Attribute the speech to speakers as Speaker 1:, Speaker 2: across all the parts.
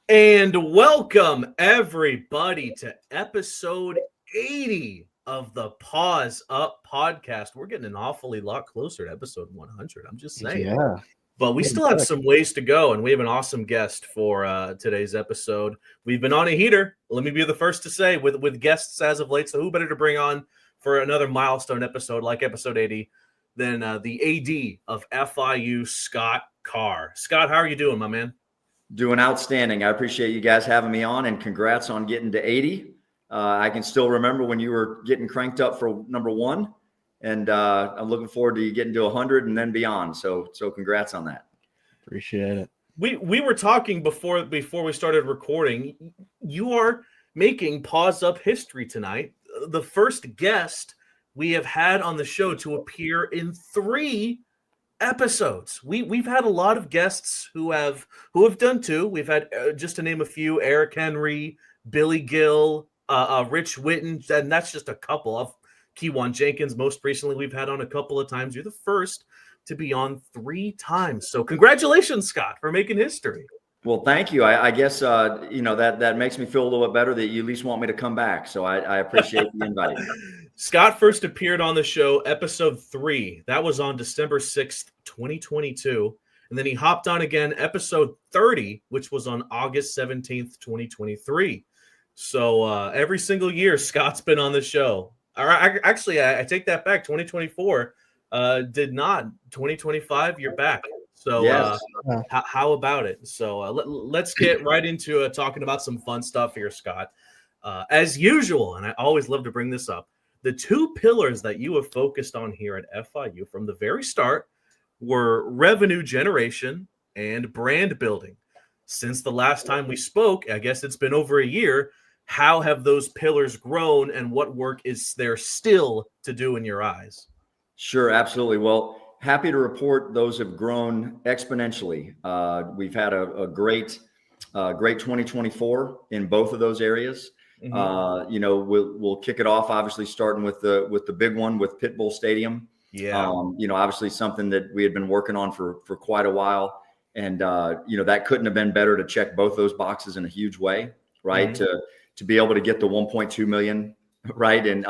Speaker 1: And welcome everybody to episode 80 of the Paws Up podcast. We're getting an awfully lot closer to episode 100. I'm just saying.
Speaker 2: Yeah.
Speaker 1: But we still have some ways to go, and we have an awesome guest for today's episode. We've been on a heater. Let me be the first to say, with guests as of late. So who better to bring on for another milestone episode like episode 80 than the AD of FIU, Scott Carr. Scott, how are you doing, my man?
Speaker 3: Doing outstanding. I appreciate you guys having me on, and congrats on getting to 80. I can still remember when you were getting cranked up for number one, and I'm looking forward to you getting to 100 and then beyond. So congrats on that.
Speaker 2: Appreciate it.
Speaker 1: We were talking before we started recording. You are making Paws Up history tonight. The first guest we have had on the show to appear in 3 episodes. We've had a lot of guests who have done 2. We've had, just to name a few, Eric Henry, Billy Gill, Rich Witten, and that's just a couple of Keywan Jenkins. Most recently, we've had on a couple of times. You're the first to be on 3 times. So congratulations, Scott, for making history.
Speaker 3: Well, thank you. I guess, that makes me feel a little bit better that you at least want me to come back. So I appreciate the invite.
Speaker 1: Scott first appeared on the show, episode 3. That was on December 6th, 2022. And then he hopped on again, episode 30, which was on August 17th, 2023. So every single year, Scott's been on the show. Actually, I take that back. 2024 did not. 2025, you're back. So
Speaker 3: yes.
Speaker 1: How about it? So let's get right into talking about some fun stuff here, Scott. As usual, and I always love to bring this up, the 2 pillars that you have focused on here at FIU from the very start were revenue generation and brand building. Since the last time we spoke, I guess it's been over a year, how have those pillars grown, and what work is there still to do in your eyes?
Speaker 3: Sure, absolutely. Well, happy to report those have grown exponentially. We've had a great 2024 in both of those areas. Mm-hmm. We'll kick it off, obviously, starting with the big one with Pitbull Stadium.
Speaker 1: Yeah.
Speaker 3: Obviously something that we had been working on for quite a while. And, that couldn't have been better to check both those boxes in a huge way, right? Mm-hmm. To be able to get the 1.2 million, right. And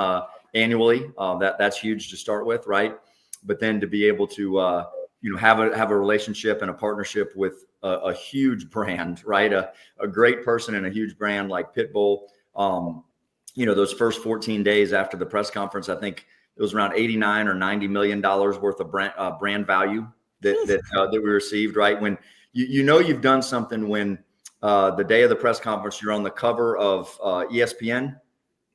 Speaker 3: annually, that's huge to start with. Right. But then to be able to, have a relationship and a partnership with a huge brand, right. A great person and a huge brand like Pitbull. Those first 14 days after the press conference, I think it was around $89 or $90 million worth of brand value that we received. Right. When you've done something when the day of the press conference, you're on the cover of ESPN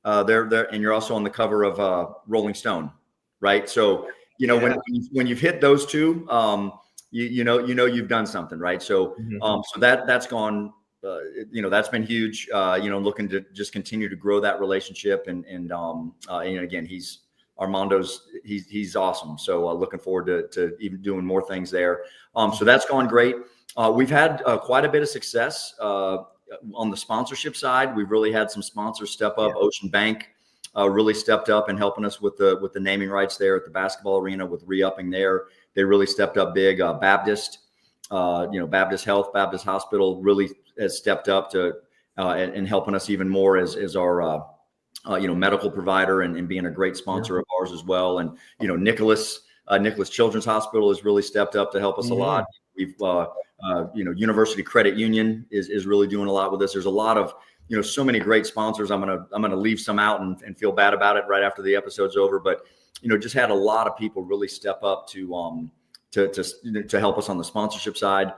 Speaker 3: there, and you're also on the cover of Rolling Stone. Right. So, when you've hit those 2, you've done something. Right. So, so that's gone. That's been huge, looking to just continue to grow that relationship. And again, Armando's awesome. So looking forward to even doing more things there. So that's gone great. We've had quite a bit of success on the sponsorship side. We've really had some sponsors step up. Yeah. Ocean Bank really stepped up and helping us with the naming rights there at the basketball arena with re-upping there. They really stepped up big. Baptist Health, Baptist Hospital really has stepped up to and helping us even more as our medical provider and being a great sponsor of ours as well. And Nicholas Children's Hospital has really stepped up to help us a lot. We've University Credit Union is really doing a lot with us. There's a lot of so many great sponsors. I'm gonna leave some out and feel bad about it right after the episode's over. But just had a lot of people really step up to help us on the sponsorship side.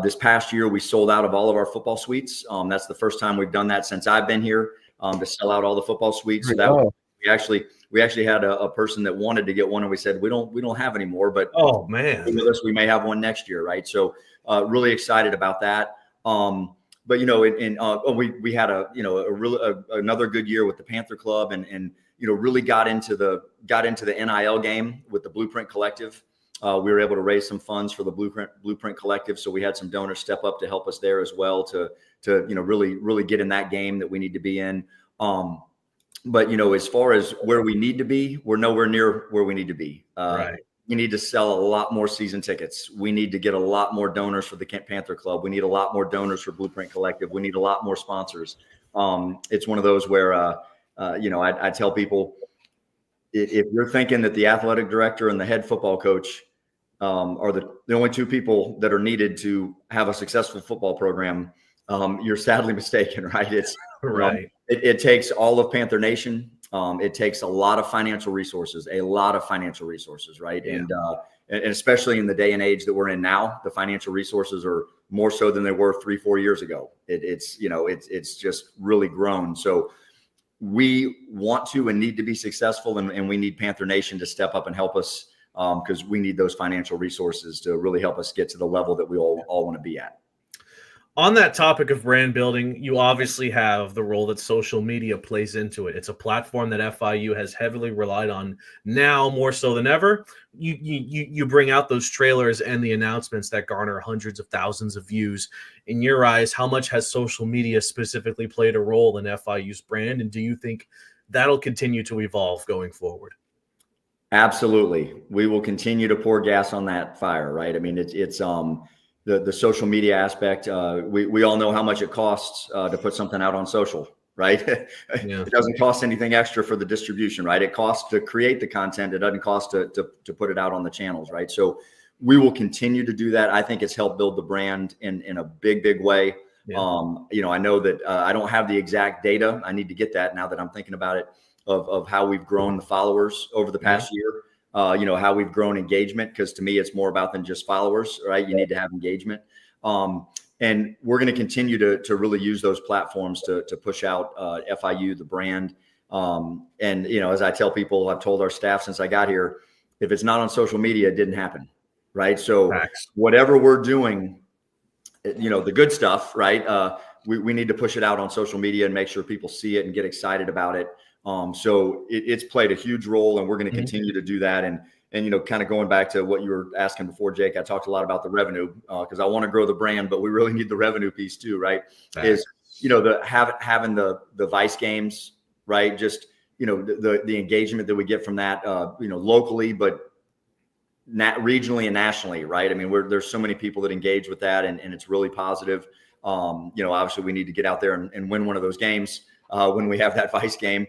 Speaker 3: This past year, we sold out of all of our football suites. That's the first time we've done that since I've been here, to sell out all the football suites. So that we actually had a person that wanted to get one, and we said we don't have any more. But
Speaker 1: oh man,
Speaker 3: with us, we may have one next year, right? So really excited about that. But we had another good year with the Panther Club, and really got into the NIL game with the Blueprint Collective. We were able to raise some funds for the Blueprint Collective, so we had some donors step up to help us there as well to really get in that game that we need to be in. But as far as where we need to be, we're nowhere near where we need to be.
Speaker 1: Right.
Speaker 3: We need to sell a lot more season tickets. We need to get a lot more donors for the Camp Panther Club. We need a lot more donors for Blueprint Collective. We need a lot more sponsors. It's one of those where, I tell people, if you're thinking that the athletic director and the head football coach are the only two people that are needed to have a successful football program, you're sadly mistaken, right? It's
Speaker 1: right.
Speaker 3: It takes all of Panther Nation. It takes a lot of financial resources, right?
Speaker 1: Yeah.
Speaker 3: And especially in the day and age that we're in now, the financial resources are more so than they were 3-4 years ago. It's just really grown. So we want to and need to be successful, and we need Panther Nation to step up and help us, because we need those financial resources to really help us get to the level that we all want to be at.
Speaker 1: On that topic of brand building, you obviously have the role that social media plays into it. It's a platform that FIU has heavily relied on now more so than ever. You bring out those trailers and the announcements that garner hundreds of thousands of views. In your eyes, how much has social media specifically played a role in FIU's brand, and do you think that'll continue to evolve going forward?
Speaker 3: Absolutely. We will continue to pour gas on that fire, right? I mean, it's the social media aspect. We all know how much it costs to put something out on social, right?
Speaker 1: Yeah.
Speaker 3: It doesn't cost anything extra for the distribution, right? It costs to create the content. It doesn't cost to put it out on the channels, right? So we will continue to do that. I think it's helped build the brand in a big way. Yeah. I know that I don't have the exact data. I need to get that now that I'm thinking about it, of how we've grown the followers over the past year. How we've grown engagement, because to me, it's more about than just followers, right? You need to have engagement. And we're going to continue to really use those platforms to push out FIU, the brand. As I tell people, I've told our staff since I got here, if it's not on social media, it didn't happen, right? So whatever we're doing, the good stuff, right? We need to push it out on social media and make sure people see it and get excited about it. So it's played a huge role, and we're going to continue to do that. And kind of going back to what you were asking before, Jake, I talked a lot about the revenue, because I want to grow the brand, but we really need the revenue piece too, right? Is, having the Vice games, right? Just, the engagement that we get from that, locally, but regionally and nationally, right? I mean, there's so many people that engage with that, and it's really positive. Obviously we need to get out there and win one of those games. When we have that Vice game,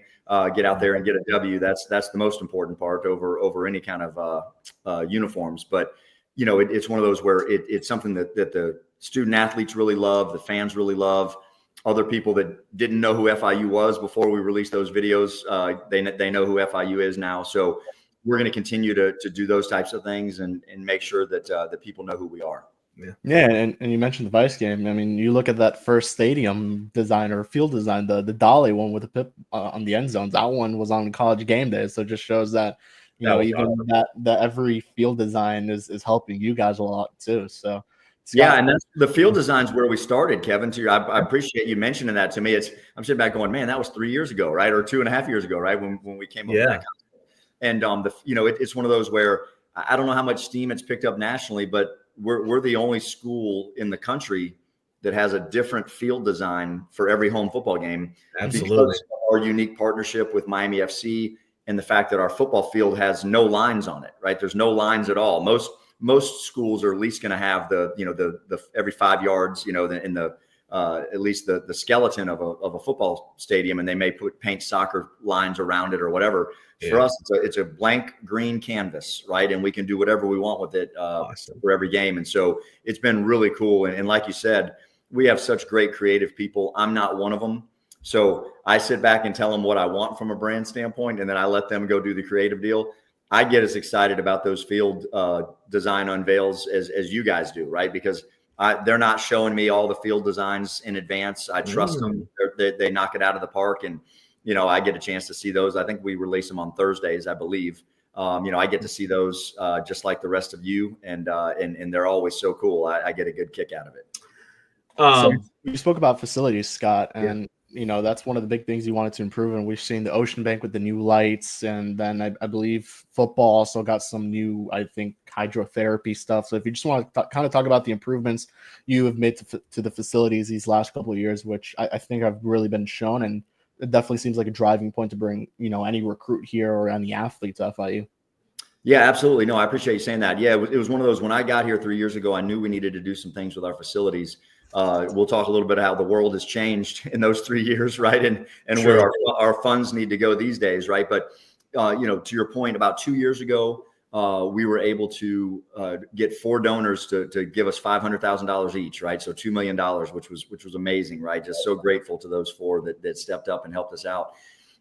Speaker 3: get out there and get a W. That's the most important part over any kind of uniforms. But it's one of those where it's something that the student athletes really love, the fans really love. Other people that didn't know who FIU was before we released those videos, they know who FIU is now. So we're going to continue to do those types of things and make sure that people know who we are.
Speaker 2: Yeah, and you mentioned the Vice game. I mean, you look at that first stadium design or field design, the dolly one with the pip on the end zones. That one was on College Game Day, so it just shows that even awesome. that every field design is helping you guys a lot too. So
Speaker 3: and that's the field designs where we started, Kevin. I appreciate you mentioning that to me. I'm sitting back going, man, that was 3 years ago, right, or 2.5 years ago, right, when we came up with that concept. And it's one of those where I don't know how much steam it's picked up nationally, but we're the only school in the country that has a different field design for every home football game.
Speaker 1: Absolutely.
Speaker 3: Because of our unique partnership with Miami FC and the fact that our football field has no lines on it, right? There's no lines at all. Most schools are at least going to have the every 5 yards, in the at least the skeleton of a football stadium, and they may paint soccer lines around it or whatever. Yeah. For us, it's a blank green canvas, right? And we can do whatever we want with it awesome. For every game. And so it's been really cool. And like you said, we have such great creative people. I'm not one of them. So I sit back and tell them what I want from a brand standpoint, and then I let them go do the creative deal. I get as excited about those field design unveils as you guys do, right? Because they're not showing me all the field designs in advance. I trust them. They knock it out of the park, and I get a chance to see those. I think we release them on Thursdays, I believe. I get to see those just like the rest of you, and they're always so cool. I get a good kick out of it.
Speaker 2: So you spoke about facilities, Scott, and that's one of the big things you wanted to improve. And we've seen the Ocean Bank with the new lights, and then I believe football also got some new, I think, hydrotherapy stuff. So if you just want to kind of talk about the improvements you have made to the facilities these last couple of years, which I think have really been shown, and it definitely seems like a driving point to bring any recruit here or any athlete to FIU.
Speaker 3: Yeah, absolutely. No, I appreciate you saying that. Yeah, it was one of those, when I got here 3 years ago, I knew we needed to do some things with our facilities. We'll talk a little bit how the world has changed in those 3 years, right? And
Speaker 1: Sure.
Speaker 3: where our funds need to go these days, right? But, to your point, about 2 years ago, we were able to get 4 donors to give us $500,000 each, right? So $2 million, which was amazing, right? Just so grateful to those 4 that stepped up and helped us out.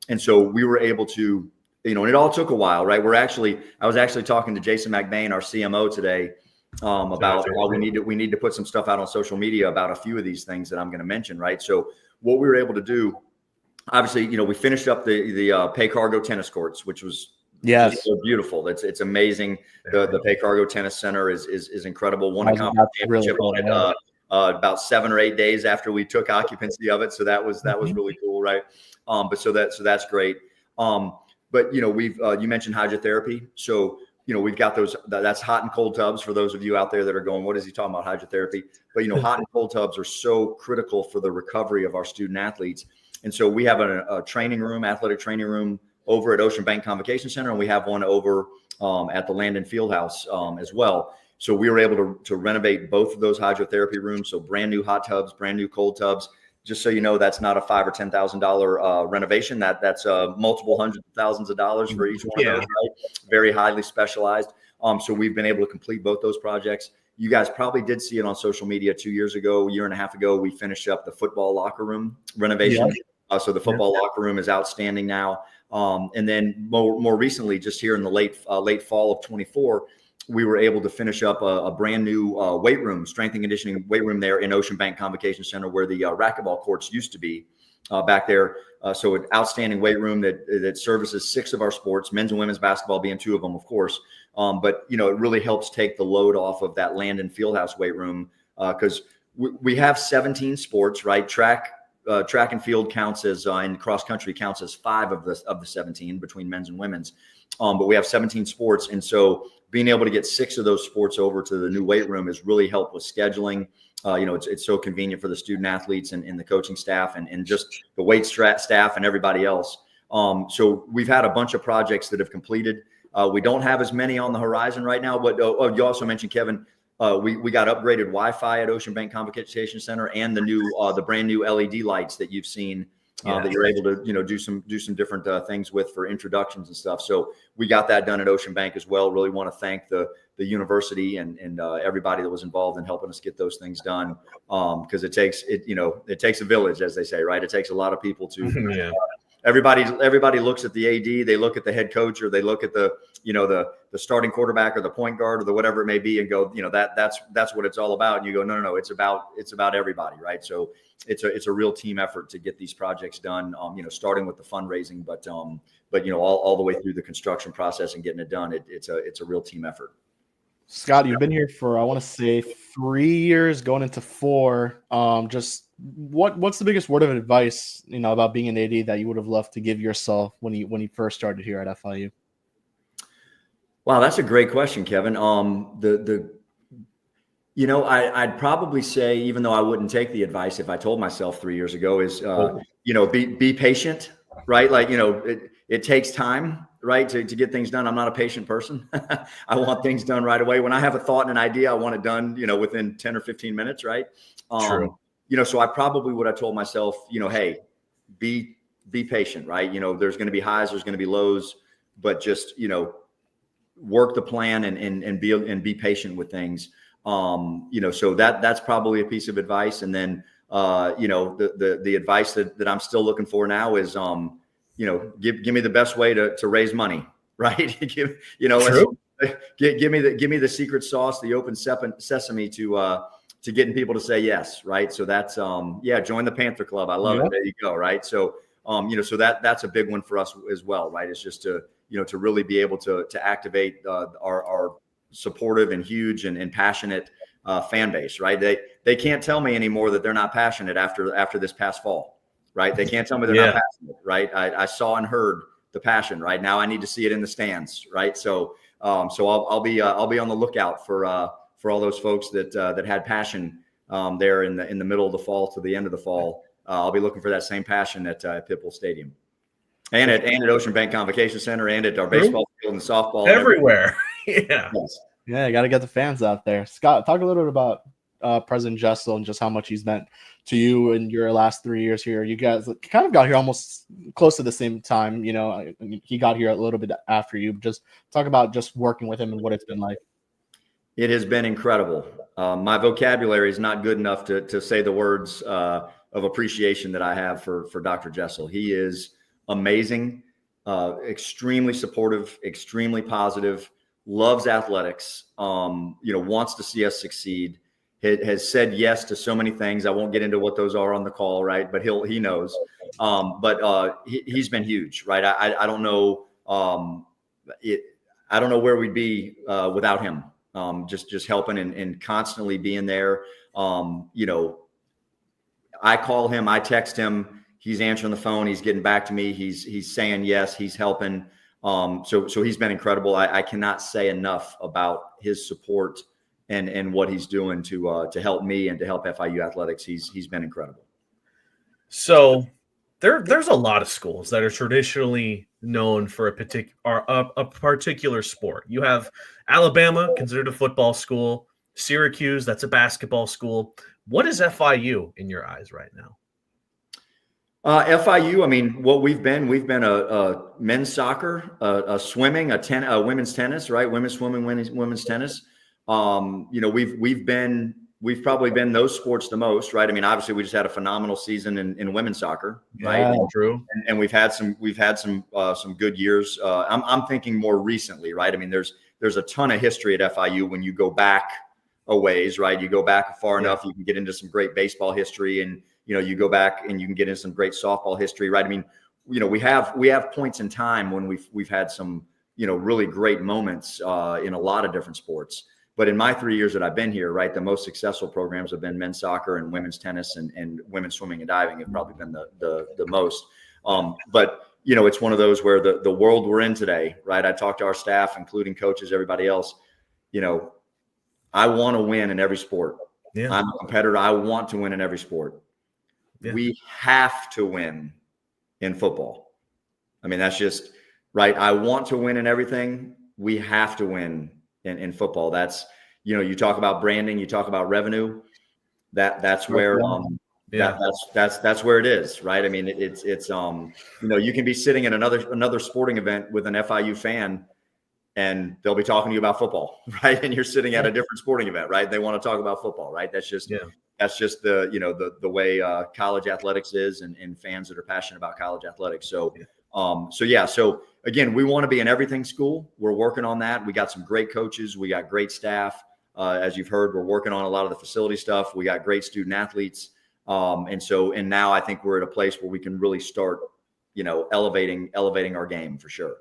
Speaker 3: And so we were able to, and it all took a while, right? I was actually talking to Jason McBain, our CMO, today, about how we need to put some stuff out on social media about a few of these things that I'm going to mention, right? So what we were able to do, obviously, we finished up the Pay Cargo tennis courts, which was so beautiful. It's amazing. The Pay Cargo Tennis Center is incredible. Won a conference championship on it about 7 or 8 days after we took occupancy of it. So that was really cool, right? So that's great. But we've you mentioned hydrotherapy. So we've got that's hot and cold tubs for those of you out there that are going, what is he talking about, hydrotherapy? But hot and cold tubs are so critical for the recovery of our student athletes. And so we have a training room, athletic training room over at Ocean Bank Convocation Center, and we have one over at the Landon Fieldhouse as well. So we were able to renovate both of those hydrotherapy rooms. So brand new hot tubs, brand new cold tubs. Just so you know, that's not a $5,000 or $10,000 renovation. That's multiple hundreds of thousands of dollars for each one of those, right? Very highly specialized. So we've been able to complete both those projects. You guys probably did see it on social media 2 years ago, a year and a half ago. We finished up the football locker room renovation. So the football locker room is outstanding now. And then more recently, just here in the late fall of 24, we were able to finish up a brand new weight room, strength and conditioning weight room there in Ocean Bank Convocation Center, where the racquetball courts used to be back there. So an outstanding weight room that services 6 of our sports, men's and women's basketball being 2 of them, of course. But it really helps take the load off of that Landon Fieldhouse weight room, because we have 17 sports, right? Track and field counts as and cross country counts as 5 of the 17 between men's and women's. But we have 17 sports, and so being able to get 6 of those sports over to the new weight room has really helped with scheduling. It's so convenient for the student athletes and the coaching staff and just the weight staff and everybody else. So we've had a bunch of projects that have completed. We don't have as many on the horizon right now, but you also mentioned, Kevin, we got upgraded Wi-Fi at Ocean Bank Convocation Center, and the brand new LED lights that you've seen that you're able to do some different things with for introductions and stuff. So we got that done at Ocean Bank as well. Really want to thank the university and everybody that was involved in helping us get those things done, because it takes a village, as they say, right? It takes a lot of people to everybody looks at the AD, they look at the head coach, or they look at the starting quarterback or the point guard or the whatever it may be, and go, that's what it's all about. And you go, no, it's about everybody, right? So it's a real team effort to get these projects done. Starting with the fundraising, but all the way through the construction process and getting it done. It's a real team effort.
Speaker 2: Scott, you've been here for, I want to say, 3 years, going into 4. Just what's the biggest word of advice, about being an AD that you would have loved to give yourself when you first started here at FIU?
Speaker 3: Wow, that's a great question, Kevin. I'd probably say, even though I wouldn't take the advice if I told myself 3 years ago, is be patient, right? Like, it takes time, right, to get things done. I'm not a patient person. I want things done right away. When I have a thought and an idea, I want it done, within 10 or 15 minutes, right?
Speaker 1: True.
Speaker 3: So I probably would have told myself, hey, be patient, right? There's going to be highs, there's going to be lows, but just, work the plan and be patient with things. So that's probably a piece of advice. And then, the advice that I'm still looking for now is, give me the best way to raise money, right? give me the secret sauce, the open sesame to getting people to say yes, right? So that's join the Panther Club. I love it. There you go, right? So so that's a big one for us as well, right? It's just to really be able to activate our supportive and huge and passionate fan base, right? They can't tell me anymore that they're not passionate after this past fall, right? They can't tell me they're not passionate, right? I saw and heard the passion, right? Now I need to see it in the stands, right? So I'll be on the lookout for all those folks that had passion there in the middle of the fall to the end of the fall. I'll be looking for that same passion at Pitbull Stadium, and at Ocean Bank Convocation Center, and at our baseball field and softball
Speaker 1: everywhere. Yeah.
Speaker 3: Yes.
Speaker 2: Yeah, you got to get the fans out there. Scott, talk a little bit about President Jessel and just how much he's meant to you in your last 3 years here. You guys kind of got here almost close to the same time. You know, he got here a little bit after you. Just talk about just working with him and what it's been like.
Speaker 3: It has been incredible. My vocabulary is not good enough to say the words of appreciation that I have for Dr. Jessel. He is amazing, extremely supportive, extremely positive, loves athletics, wants to see us succeed, has said yes to so many things. I won't get into what those are on the call, right? But he knows. But he's been huge, right? I don't know. I don't know where we'd be without him. Just helping and constantly being there. I call him, I text him, he's answering the phone, he's getting back to me, he's saying yes, he's helping. So he's been incredible. I cannot say enough about his support and what he's doing to help me and to help FIU athletics. He's been incredible.
Speaker 1: So there's a lot of schools that are traditionally known for a particular sport. You have Alabama, considered a football school. Syracuse, that's a basketball school. What is FIU in your eyes right now?
Speaker 3: FIU, I mean, what we've been a men's soccer, a swimming, a women's tennis, right? Women's swimming, women's tennis. We've probably been those sports the most, right? I mean, obviously we just had a phenomenal season in women's soccer, right?
Speaker 1: Yeah, true.
Speaker 3: And we've had some good years. I'm thinking more recently, right? I mean, there's a ton of history at FIU when you go back a ways, right? You go back far enough, you can get into some great baseball history, and you go back and you can get into some great softball history, right? I mean, we have points in time when we've had some really great moments in a lot of different sports. But in my 3 years that I've been here, right, the most successful programs have been men's soccer and women's tennis and women's swimming and diving have probably been the most. But it's one of those where the world we're in today, right? I talk to our staff, including coaches, everybody else. I want to win in every sport. Yeah. I'm a competitor. I want to win in every sport. Yeah. We have to win in football. I mean, that's just right. I want to win in everything. We have to win in football. That's, you talk about branding, you talk about revenue. That's where, that's where it is, right? I mean, it's you can be sitting at another sporting event with an FIU fan, and they'll be talking to you about football, right? And you're sitting at a different sporting event, right? They want to talk about football, right? That's just the way college athletics is, and fans that are passionate about college athletics. So again, we want to be an everything school. We're working on that. We got some great coaches. We got great staff. As you've heard, we're working on a lot of the facility stuff. We got great student athletes. And now I think we're at a place where we can really start, elevating our game for sure.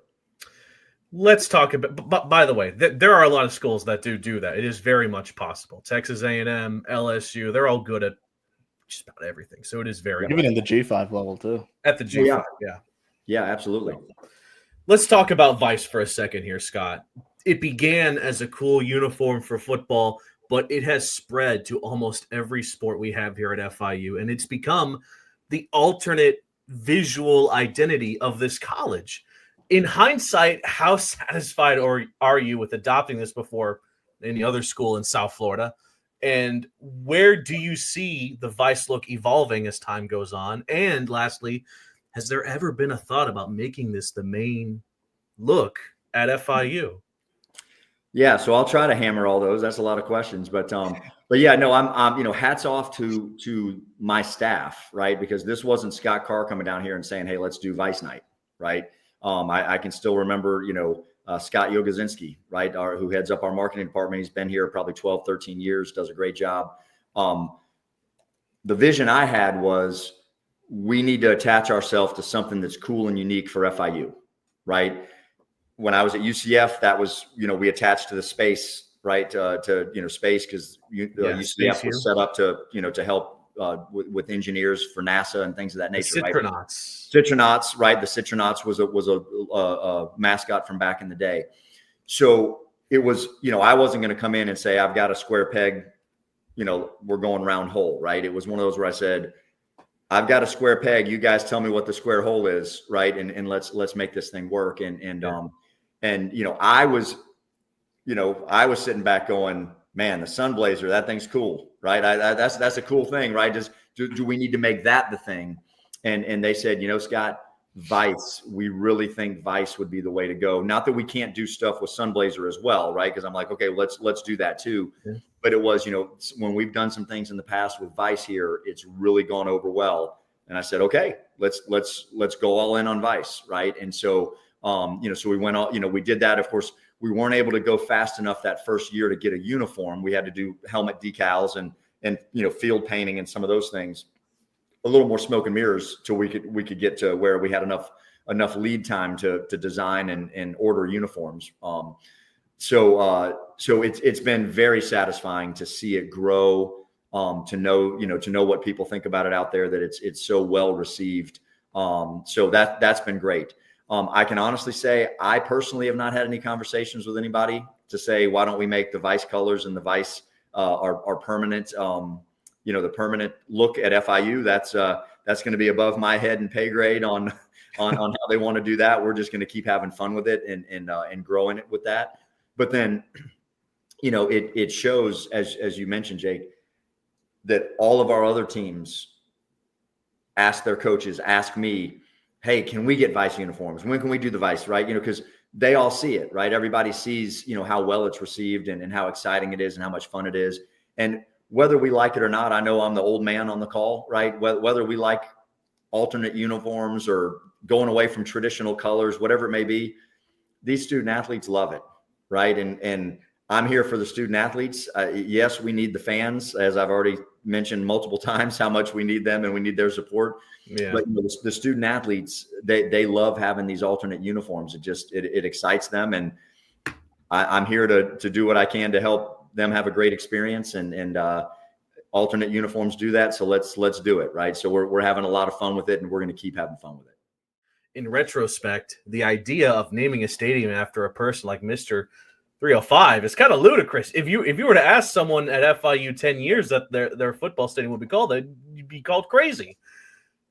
Speaker 1: Let's talk about, by the way, there are a lot of schools that do that. It is very much possible. Texas A&M, LSU, they're all good at just about everything. So it is very
Speaker 2: even in the G5 level too.
Speaker 1: At the G5,
Speaker 3: yeah, absolutely.
Speaker 1: Let's talk about Vice for a second here, Scott. It began as a cool uniform for football, but it has spread to almost every sport we have here at FIU, and it's become the alternate visual identity of this college. In hindsight, how satisfied are you with adopting this before any other school in South Florida? And where do you see the Vice look evolving as time goes on? And lastly, has there ever been a thought about making this the main look at FIU?
Speaker 3: Yeah, so I'll try to hammer all those. That's a lot of questions, but yeah, no, I'm hats off to my staff, right? Because this wasn't Scott Carr coming down here and saying, "Hey, let's do Vice Night," right? I can still remember, Scott Yogozinski, right, who heads up our marketing department. He's been here probably 12, 13 years, does a great job. The vision I had was we need to attach ourselves to something that's cool and unique for FIU, right? When I was at UCF, that was, we attached to the space, right, to space, because UCF was set up to help with engineers for NASA and things of that nature. Citronauts, right? The Citronauts was a mascot from back in the day. So it was, I wasn't going to come in and say, I've got a square peg, we're going round hole, right? It was one of those where I said, I've got a square peg. You guys tell me what the square hole is, right? And let's make this thing work. And And, I was sitting back going, man, the Sun Blazer, that thing's cool, right? That's a cool thing, right? Do we need to make that the thing? And they said, Scott, Vice, we really think Vice would be the way to go. Not that we can't do stuff with Sun Blazer as well, right? Because I'm like, okay, let's do that too. Yeah. But it was, when we've done some things in the past with Vice here, it's really gone over well. And I said, okay, let's go all in on Vice, right? And so, so we went all, we did that. Of course, we weren't able to go fast enough that first year to get a uniform. We had to do helmet decals and field painting and some of those things. A little more smoke and mirrors till we could get to where we had enough lead time to design and order uniforms. So it's been very satisfying to see it grow, to know what people think about it out there, that it's so well received. So that's been great. I can honestly say I personally have not had any conversations with anybody to say, why don't we make the Vice colors and the Vice are permanent. The permanent look at FIU, that's going to be above my head and pay grade on how they want to do that. We're just going to keep having fun with it and growing it with that. But then, it shows, as you mentioned, Jake, that all of our other teams ask their coaches, ask me, hey, can we get Vice uniforms? When can we do the Vice, right? Because they all see it, right? Everybody sees, how well it's received and how exciting it is and how much fun it is. And whether we like it or not, I know I'm the old man on the call, right? Whether we like alternate uniforms or going away from traditional colors, whatever it may be, these student athletes love it, right? And I'm here for the student athletes. Yes, we need the fans, as I've already mentioned multiple times, how much we need them and we need their support. Yeah. But the student athletes, they love having these alternate uniforms. It excites them, and I'm here to do what I can to help them have a great experience, and alternate uniforms do that. So let's do it, right? So we're having a lot of fun with it, and we're going to keep having fun with it.
Speaker 1: In retrospect, the idea of naming a stadium after a person like Mr. 305 is kind of ludicrous. If you were to ask someone at FIU 10 years that their football stadium would be called, you'd be called crazy.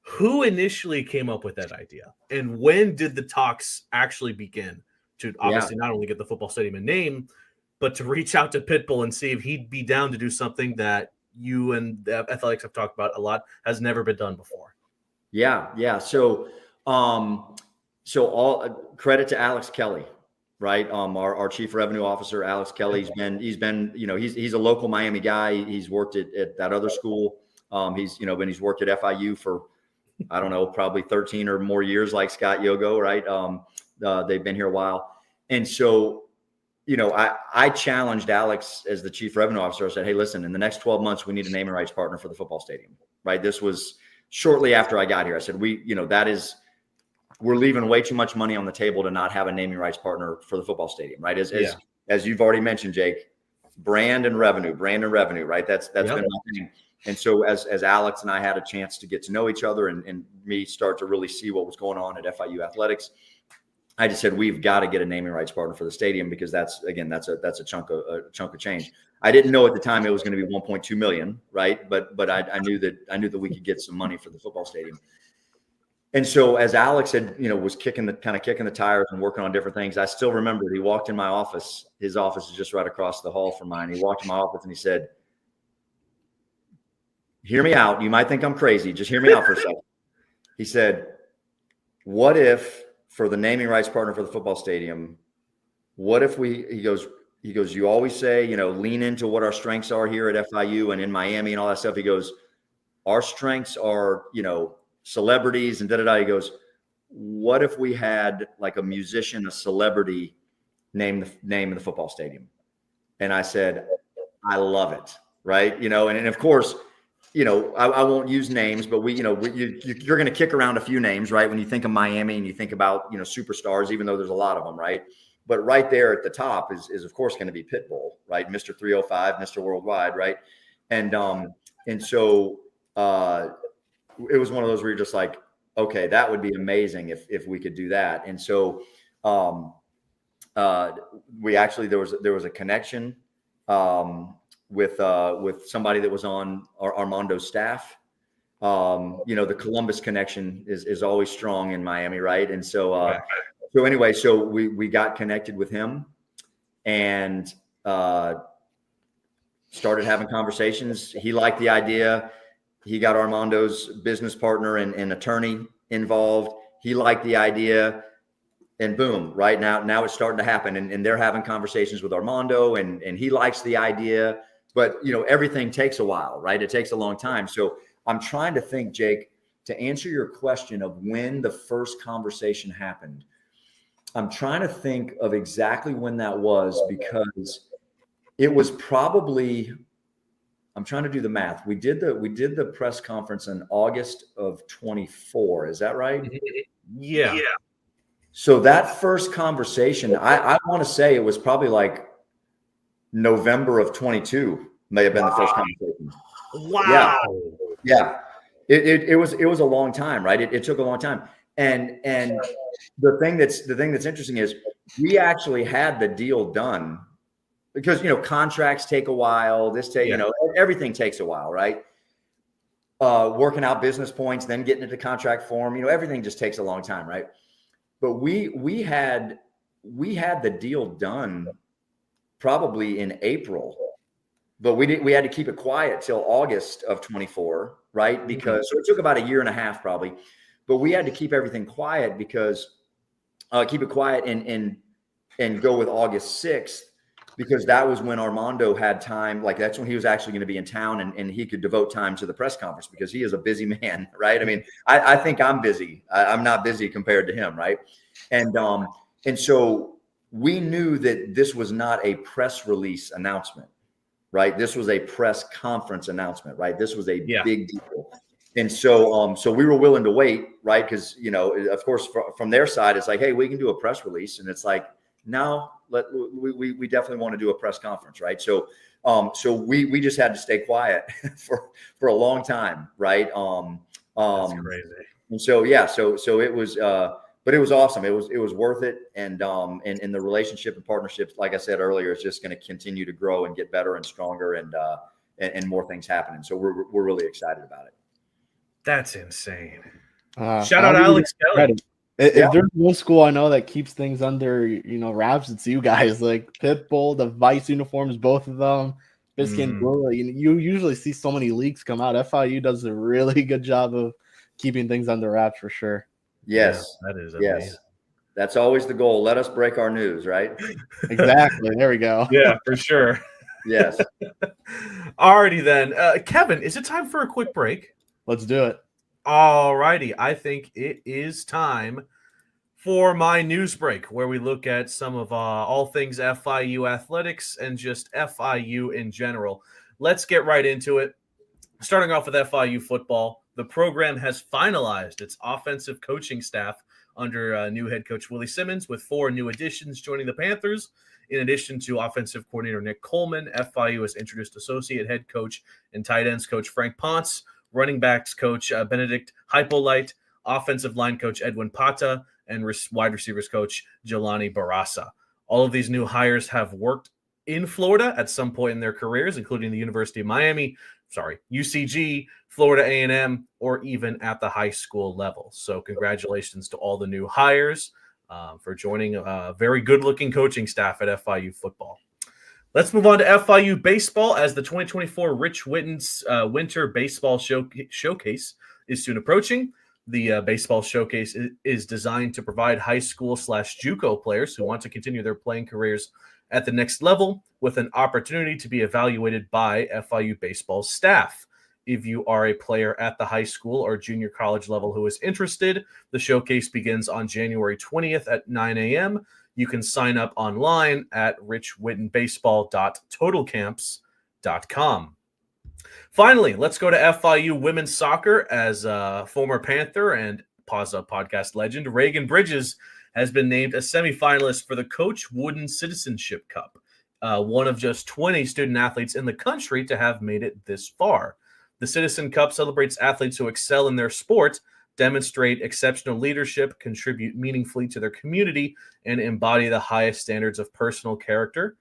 Speaker 1: Who initially came up with that idea, and when did the talks actually begin to obviously not only get the football stadium a name, but to reach out to Pitbull and see if he'd be down to do something that you and the Athletics have talked about a lot, has never been done before? Yeah.
Speaker 3: So all credit to Alex Kelly, right? Our chief revenue officer, Alex Kelly, he's been, he's a local Miami guy. He's worked at that other school. He's worked at FIU for, I don't know, probably 13 or more years, like Scott Yogo, right? They've been here a while. And so, I challenged Alex as the chief revenue officer. I said, hey, listen, in the next 12 months, we need a naming rights partner for the football stadium, right? This was shortly after I got here. I said, we're leaving way too much money on the table to not have a naming rights partner for the football stadium, right? As you've already mentioned, Jake, brand and revenue, right? That's been my thing. And so as Alex and I had a chance to get to know each other and me start to really see what was going on at FIU Athletics, I just said, we've got to get a naming rights partner for the stadium, because that's a chunk of change. I didn't know at the time it was going to be 1.2 million, right? But I knew that we could get some money for the football stadium. And so as Alex was kicking the tires and working on different things, I still remember he walked in my office. His office is just right across the hall from mine. He walked in my office and he said, hear me out. You might think I'm crazy. Just hear me out for a second. He said, what if, for the naming rights partner for the football stadium, what if he goes, you always say, lean into what our strengths are here at FIU and in Miami and all that stuff. He goes, our strengths are, celebrities and da-da-da. He goes, what if we had like a musician, a celebrity name the football stadium? And I said, I love it. Right. And of course, I won't use names, but you're going to kick around a few names, right? When you think of Miami and you think about, superstars, even though there's a lot of them, right? But right there at the top is of course going to be Pitbull, right? Mr. 305, Mr. Worldwide, right? And so it was one of those where you're just like, okay, that would be amazing if we could do that. And so we actually, there was a connection with somebody that was on Armando's staff. The Columbus connection is always strong in Miami, right? And so anyway, so we got connected with him and started having conversations. He liked the idea. He got Armando's business partner and attorney involved. He liked the idea, and boom, right now it's starting to happen. And they're having conversations with Armando, and he likes the idea. But, everything takes a while, right? It takes a long time. So I'm trying to think, Jake, to answer your question of when the first conversation happened. I'm trying to think of exactly when that was, because it was probably, I'm trying to do the math. We did the press conference in August of 24. Is that right?
Speaker 1: Yeah.
Speaker 3: So that first conversation, I want to say it was probably like November of 22 may have been the first conversation.
Speaker 1: Wow.
Speaker 3: Yeah. It was a long time, right? It took a long time. And the thing that's interesting is we actually had the deal done because, contracts take a while. Everything takes a while, right? Working out business points, then getting into contract form, everything just takes a long time, right? But we had the deal done probably in April, but we had to keep it quiet till August of 24, right? Because so it took about a year and a half probably, but we had to keep everything quiet because keep it quiet and go with August 6th, because that was when Armando had time. Like that's when he was actually going to be in town and he could devote time to the press conference because he is a busy man, right? I mean, I think I'm busy. I'm not busy compared to him, right? And so we knew that this was not a press release announcement, right? This was a press conference announcement, right? This was a big deal. And so we were willing to wait, right? Because, of course, from their side, it's like, hey, we can do a press release. And it's like, no, we definitely want to do a press conference, right? So we just had to stay quiet for a long time, right?
Speaker 1: That's crazy.
Speaker 3: And so it was, but it was awesome. It was worth it, and the relationship and partnerships, like I said earlier, is just going to continue to grow and get better and stronger, and more things happening. So we're really excited about it.
Speaker 1: That's insane. Shout out Alex Kelly.
Speaker 2: If there's one school I know that keeps things under wraps, it's you guys. Like Pitbull, the Vice uniforms, both of them, Biscayne Blue. You usually see so many leaks come out. FIU does a really good job of keeping things under wraps for sure.
Speaker 3: Yes,
Speaker 1: that is amazing.
Speaker 3: Yes, that's always the goal. Let us break our news, right?
Speaker 2: Exactly. There we go.
Speaker 1: Yeah, for sure.
Speaker 3: Yes.
Speaker 1: Alrighty then, Kevin, is it time for a quick break?
Speaker 2: Let's do it.
Speaker 1: Alrighty, I think it is time for my news break, where we look at some of all things FIU athletics and just FIU in general. Let's get right into it. Starting off with FIU football, the program has finalized its offensive coaching staff under new head coach Willie Simmons, with 4 new additions joining the Panthers. In addition to offensive coordinator Nick Coleman, FIU has introduced associate head coach and tight ends coach Frank Ponce, running backs coach Benedict Hypolite, offensive line coach Edwin Pata, and wide receivers coach Jelani Barasa. All of these new hires have worked in Florida at some point in their careers, including the University of Miami, UCG, Florida A&M, or even at the high school level. So congratulations to all the new hires for joining a very good-looking coaching staff at FIU football. Let's move on to FIU baseball, as the 2024 Rich Witten's Winter Baseball Showcase is soon approaching. The baseball showcase is designed to provide high school/JUCO players who want to continue their playing careers at the next level with an opportunity to be evaluated by FIU baseball staff. If you are a player at the high school or junior college level who is interested, the showcase begins on January 20th at 9 a.m. You can sign up online at richwittenbaseball.totalcamps.com. Finally, let's go to FIU women's soccer, as former Panther and Paws podcast legend Reagan Bridges has been named a semifinalist for the Coach Wooden Citizenship Cup, one of just 20 student athletes in the country to have made it this far. The Citizen Cup celebrates athletes who excel in their sport, demonstrate exceptional leadership, contribute meaningfully to their community, and embody the highest standards of personal character.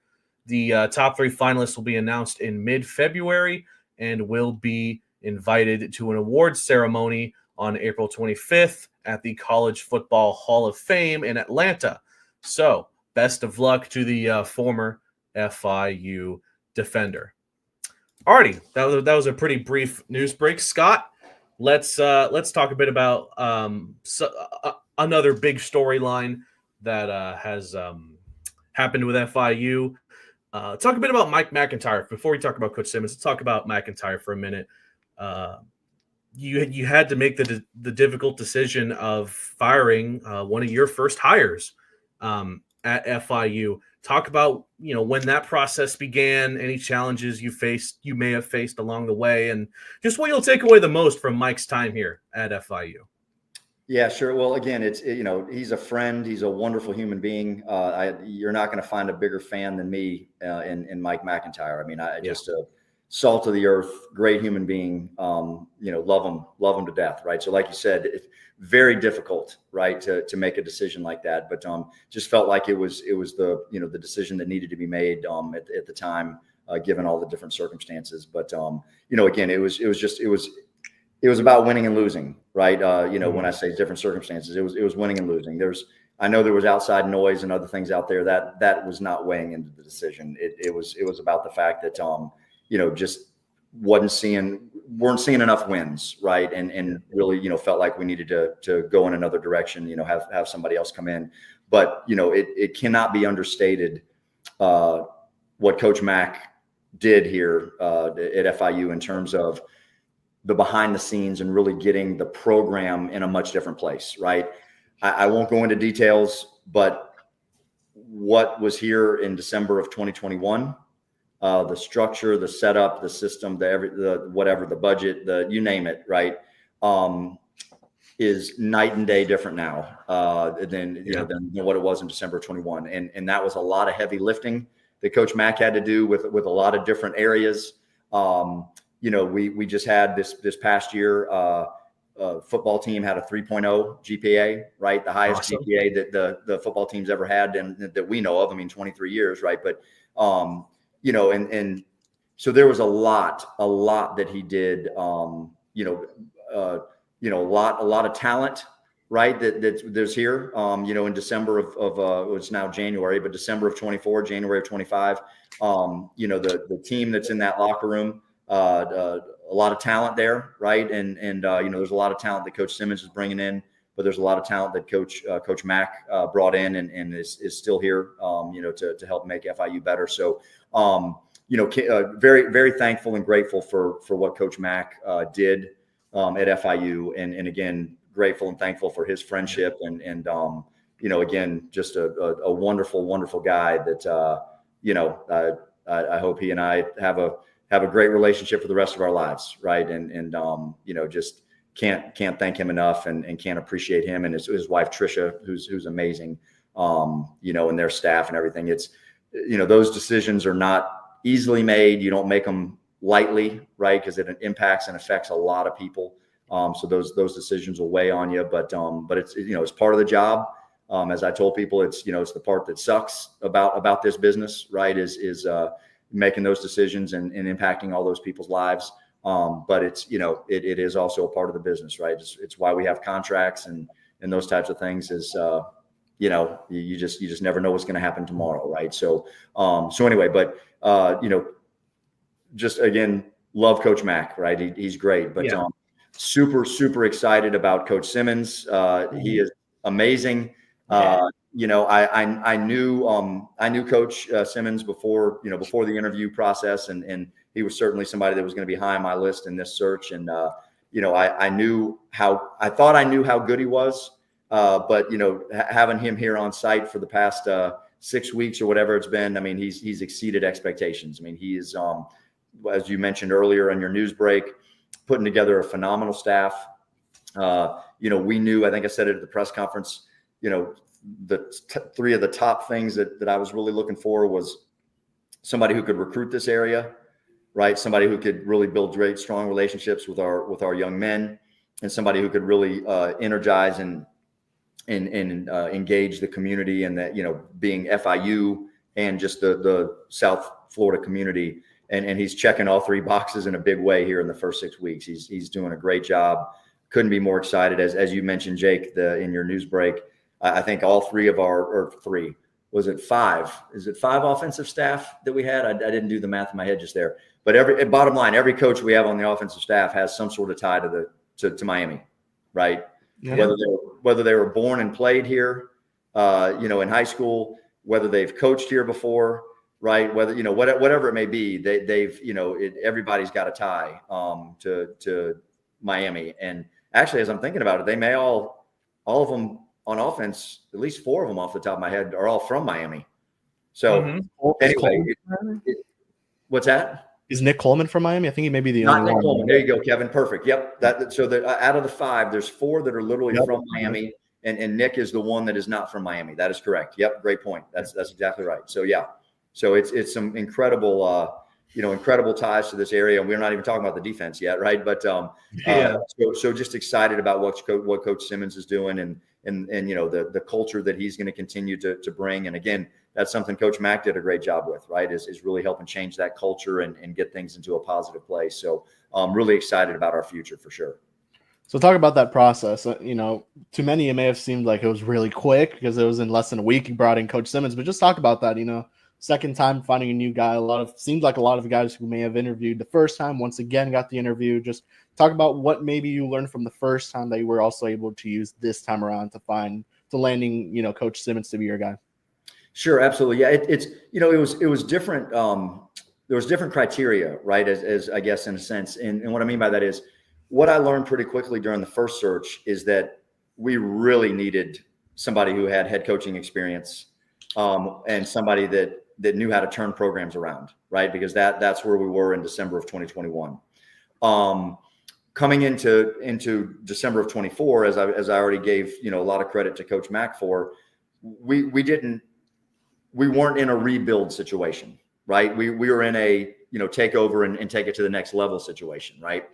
Speaker 1: The top 3 finalists will be announced in mid-February and will be invited to an awards ceremony on April 25th at the College Football Hall of Fame in Atlanta. So best of luck to the former FIU defender. Alrighty, that was a pretty brief news break. Scott, let's talk a bit about another big storyline that has happened with FIU. Talk a bit about Mike McIntyre before we talk about Coach Simmons. Let's talk about McIntyre for a minute. You had to make the difficult decision of firing one of your first hires at FIU. Talk about when that process began, any challenges you may have faced along the way, and just what you'll take away the most from Mike's time here at FIU.
Speaker 3: Yeah, sure. Well, again, he's a friend. He's a wonderful human being. You're not going to find a bigger fan than me in Mike McIntyre. I mean, just a salt of the earth, great human being. Love him to death. Right. So, like you said, it's very difficult, right, to make a decision like that. But just felt like it was the decision that needed to be made at the time, given all the different circumstances. But again, it was about winning and losing, right? When I say different circumstances, it was winning and losing. I know there was outside noise and other things out there that was not weighing into the decision. It was about the fact that just weren't seeing enough wins, right? And really, felt like we needed to go in another direction, have somebody else come in. But it cannot be understated what Coach Mack did here at FIU in terms of the behind the scenes and really getting the program in a much different place, right? I won't go into details, but what was here in December of 2021, the structure, the setup, the system, the budget, you name it, right, is night and day different now than what it was in December of 21. And that was a lot of heavy lifting that Coach Mack had to do with a lot of different areas. We just had this past year, football team had a 3.0 GPA, right? The highest awesome. GPA that the football team's ever had and that we know of. I mean, 23 years, right? But, and so there was a lot that he did, a lot of talent, right? That there's here, in December of it's now January, but December of 24, January of 25, the team that's in that locker room, a lot of talent there, right? And there's a lot of talent that Coach Simmons is bringing in, but there's a lot of talent that Coach Mack brought in and is still here, to help make FIU better. So, very, very thankful and grateful for what Coach Mack did at FIU, and again, grateful and thankful for his friendship and again, just a wonderful, wonderful guy that I hope he and I have a great relationship for the rest of our lives, right? And just can't thank him enough and can't appreciate him and his wife Trisha, who's amazing, and their staff and everything. It's those decisions are not easily made. You don't make them lightly, right? Because it impacts and affects a lot of people. So those decisions will weigh on you, but it's it's part of the job. As I told people, it's the part that sucks about this business, right? Is making those decisions and impacting all those people's lives. But it's, it is also a part of the business, right? It's why we have contracts and those types of things is, you just never know what's going to happen tomorrow. Right. So anyway, but, just again, love Coach Mack, right? He's great, but super, super excited about Coach Simmons. He is amazing. I knew Coach Simmons before the interview process, and he was certainly somebody that was going to be high on my list in this search. And I thought I knew how good he was, but having him here on site for the past 6 weeks or whatever it's been, I mean, he's exceeded expectations. I mean, he is, as you mentioned earlier on your news break, putting together a phenomenal staff. We knew, I think I said it at the press conference, the three of the top things that I was really looking for was somebody who could recruit this area, right? Somebody who could really build great, strong relationships with our young men, and somebody who could really energize and engage the community, and that, being FIU and just the South Florida community. And he's checking all three boxes in a big way here in the first 6 weeks. He's doing a great job. couldn't be more excited. As you mentioned, Jake, in your news break, I think all three of or three, was it five? Is it five offensive staff that we had? I didn't do the math in my head just there. But bottom line, every coach we have on the offensive staff has some sort of tie to Miami, right? Yeah. Whether they were born and played here, in high school, whether they've coached here before, right? Whether, whatever it may be, they've everybody's got a tie to Miami. And actually, as I'm thinking about it, they may all of them on offense, at least four of them off the top of my head, are all from Miami. So anyway, what's that?
Speaker 2: Is Nick Coleman from Miami? I think he may be the
Speaker 3: only
Speaker 2: one.
Speaker 3: Nick Coleman. There you go, Kevin. Perfect. Yep. Out of the five, there's four that are literally from Miami, and Nick is the one that is not from Miami. That is correct. Yep. Great point. That's exactly right. So yeah. So it's some incredible incredible ties to this area. And we're not even talking about the defense yet, right? But so just excited about what Coach Simmons is doing and the culture that he's going to continue to bring. And again, that's something Coach Mack did a great job with, right? Is really helping change that culture and get things into a positive place. So I'm really excited about our future for sure.
Speaker 2: So talk about that process. To many, it may have seemed like it was really quick because it was in less than a week you brought in Coach Simmons, but just talk about that, second time finding a new guy. Seemed like a lot of the guys who may have interviewed the first time, once again, got the interview. Just talk about what maybe you learned from the first time that you were also able to use this time around to landing, Coach Simmons to be your guy.
Speaker 3: Sure. Absolutely. Yeah. It was different. There was different criteria, right? As I guess in a sense. And what I mean by that is what I learned pretty quickly during the first search is that we really needed somebody who had head coaching experience, and somebody that knew how to turn programs around, right? Because that's where we were in December of 2021. Coming into December of 24, as I already gave, a lot of credit to Coach Mack for, we weren't in a rebuild situation, right? We were in a, take over and take it to the next level situation, right?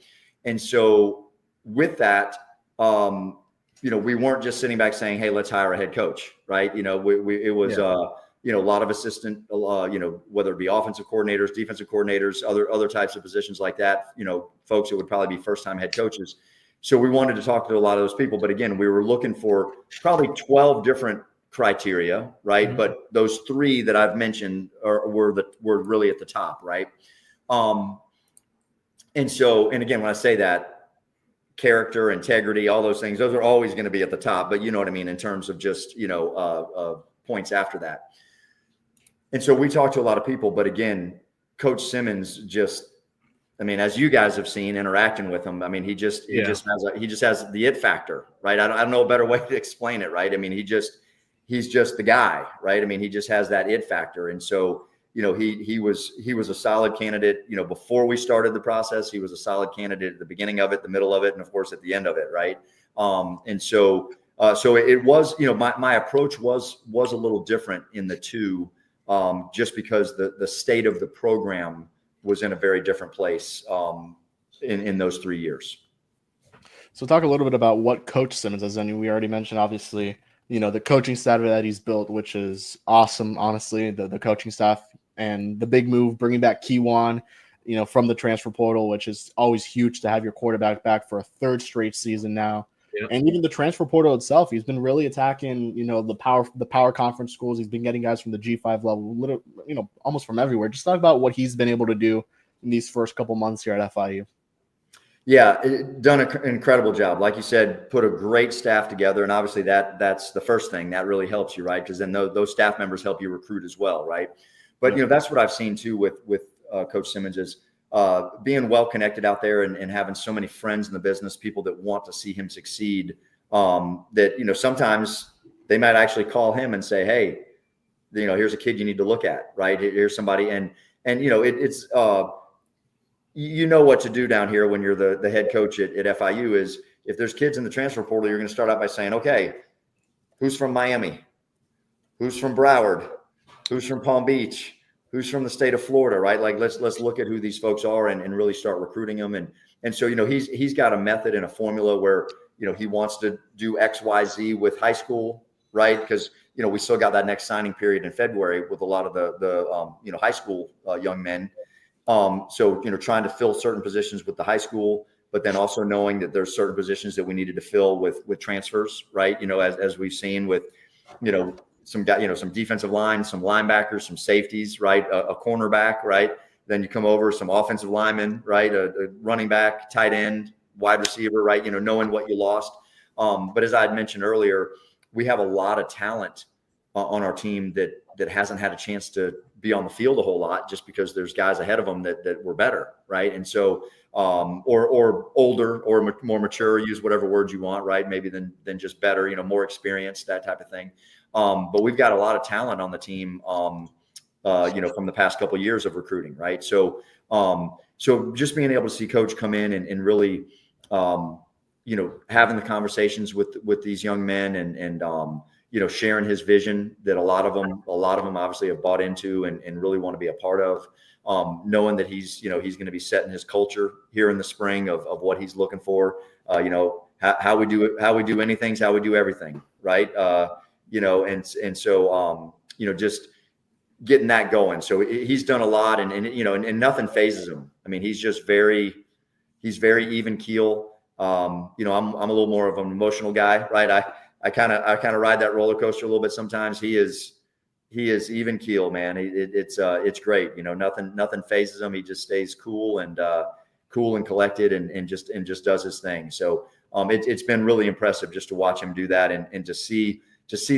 Speaker 3: And so with that, we weren't just sitting back saying, hey, let's hire a head coach, right? It was a lot of assistant, whether it be offensive coordinators, defensive coordinators, other types of positions like that, folks that would probably be first-time head coaches. So we wanted to talk to a lot of those people. But again, we were looking for probably 12 different criteria, right? Mm-hmm. But those three that I've mentioned were really at the top, right? And again, when I say that, character, integrity, all those things, those are always going to be at the top. But you know what I mean in terms of just, points after that. And so we talked to a lot of people, but again, Coach Simmons as you guys have seen interacting with him, he just has the it factor, right? I don't know a better way to explain it, right? He's just the guy, right? He just has that it factor. And so, he was a solid candidate, before we started the process. He was a solid candidate at the beginning of it, the middle of it, and of course at the end of it, right? So it was, my approach was a little different in the two, just because the state of the program was in a very different place in those 3 years.
Speaker 2: So talk a little bit about what Coach Simmons has done. We already mentioned, obviously, the coaching staff that he's built, which is awesome, honestly, the coaching staff, and the big move, bringing back Kiwan, from the transfer portal, which is always huge to have your quarterback back for a third straight season now. Yep. And even the transfer portal itself, he's been really attacking, the power conference schools. He's been getting guys from the G5 level, almost from everywhere. Just talk about what he's been able to do in these first couple months here at FIU.
Speaker 3: Yeah, done an incredible job. Like you said, put a great staff together. And obviously that's the first thing that really helps you, right? Because then those staff members help you recruit as well, right? But, that's what I've seen too with Coach Simmons is being well-connected out there and having so many friends in the business, people that want to see him succeed, that, sometimes they might actually call him and say, hey, here's a kid you need to look at, right? Here's somebody. And it's what to do down here when you're the head coach at FIU is if there's kids in the transfer portal, you're going to start out by saying, okay, who's from Miami? Who's from Broward? Who's from Palm Beach? Who's from the state of Florida, right? Like let's look at who these folks are and really start recruiting them. And so, he's got a method and a formula where, he wants to do X, Y, Z with high school, right? Because, we still got that next signing period in February with a lot of the high school young men. So, trying to fill certain positions with the high school, but then also knowing that there's certain positions that we needed to fill with transfers, right? As we've seen with, some guy, some defensive line, some linebackers, some safeties, right? A cornerback, right? Then you come over some offensive linemen, right? A running back, tight end, wide receiver, right? Knowing what you lost. But as I had mentioned earlier, we have a lot of talent on our team that hasn't had a chance to be on the field a whole lot, just because there's guys ahead of them that were better, right? And so, or older or more mature, use whatever words you want, right? Maybe than just better, more experienced, that type of thing. But we've got a lot of talent on the team, from the past couple of years of recruiting, right? So just being able to see Coach come in and really, having the conversations with these young men and sharing his vision that a lot of them obviously have bought into and really want to be a part of, knowing that he's going to be setting his culture here in the spring of what he's looking for, how we do anything, how we do everything, right? And so, just getting that going. So he's done a lot and nothing phases him. I mean, he's very even keel. I'm a little more of an emotional guy, right? I kind of ride that roller coaster a little bit sometimes. He is even keel, man. It's great. Nothing phases him. He just stays cool and collected and just does his thing. So it's been really impressive just to watch him do that and to see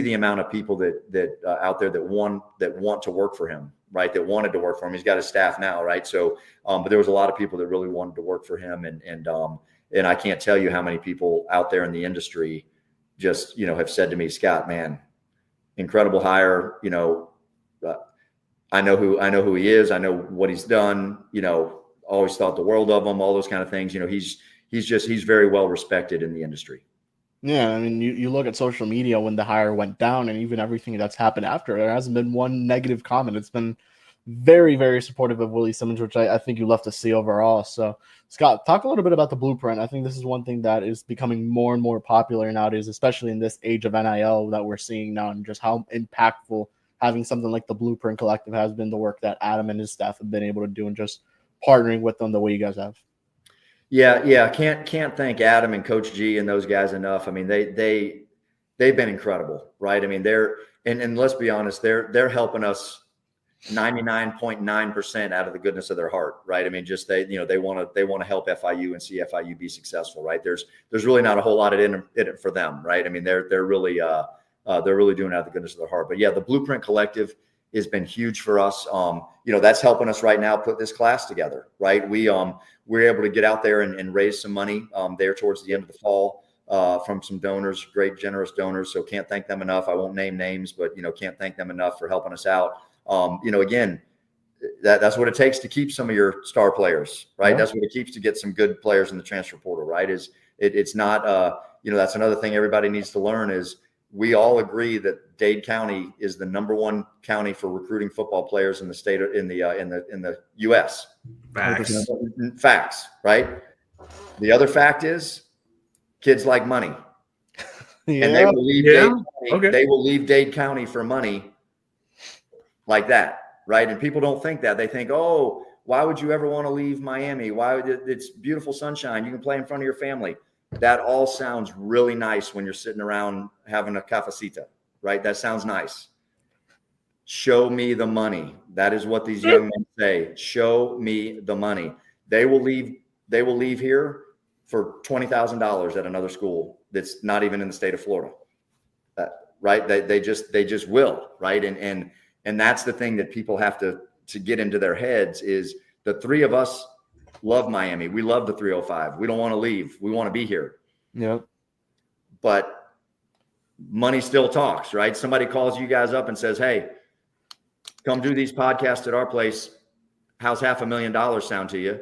Speaker 3: the amount of people that out there that want to work for him, right? That wanted to work for him. He's got his staff now, right? So, but there was a lot of people that really wanted to work for him, and I can't tell you how many people out there in the industry just have said to me, Scott, man, incredible hire. I know who he is. I know what he's done. Always thought the world of him. All those kind of things. He's very well respected in the industry.
Speaker 2: Yeah, I mean, you look at social media when the hire went down and even everything that's happened after, there hasn't been one negative comment. It's been very, very supportive of Willie Simmons, which I think you love to see overall. So, Scott, talk a little bit about the blueprint. I think this is one thing that is becoming more and more popular nowadays, especially in this age of NIL that we're seeing now, and just how impactful having something like the Blueprint Collective has been, the work that Adam and his staff have been able to do and just partnering with them the way you guys have.
Speaker 3: Yeah. Can't thank Adam and Coach G and those guys enough. I mean, they've been incredible, right? I mean, and let's be honest, they're helping us 99.9% out of the goodness of their heart, right? I mean, just they want to help FIU and see FIU be successful, right? There's really not a whole lot in it for them, right? I mean, they're really doing it out of the goodness of their heart. But yeah, the Blueprint Collective has been huge for us. That's helping us right now put this class together, right? We're able to get out there and raise some money there towards the end of the fall from some donors, great generous donors. So can't thank them enough. I won't name names, but can't thank them enough for helping us out. Again, that's what it takes to keep some of your star players, right? Yeah. That's what it keeps to get some good players in the transfer portal, right? It's not that's another thing everybody needs to learn is we all agree that Dade County is the #1 county for recruiting football players in the state in the U.S. Facts, right? The other fact is kids like money, and they will leave Dade County, they will leave Dade County for money like that, right? And people don't think that. They think, oh, why would you ever want to leave Miami? It's beautiful sunshine. You can play in front of your family. That all sounds really nice when you're sitting around having a cafecita, right? That sounds nice. Show me the money. That is what these young men say. Show me the money. They will leave here for $20,000 at another school that's not even in the state of Florida, right? They just will, right? And that's the thing that people have to get into their heads is the three of us love Miami. We love the 305. We don't want to leave. We want to be here.
Speaker 2: Yep.
Speaker 3: But money still talks, right? Somebody calls you guys up and says, hey, come do these podcasts at our place. How's $500,000 sound to you?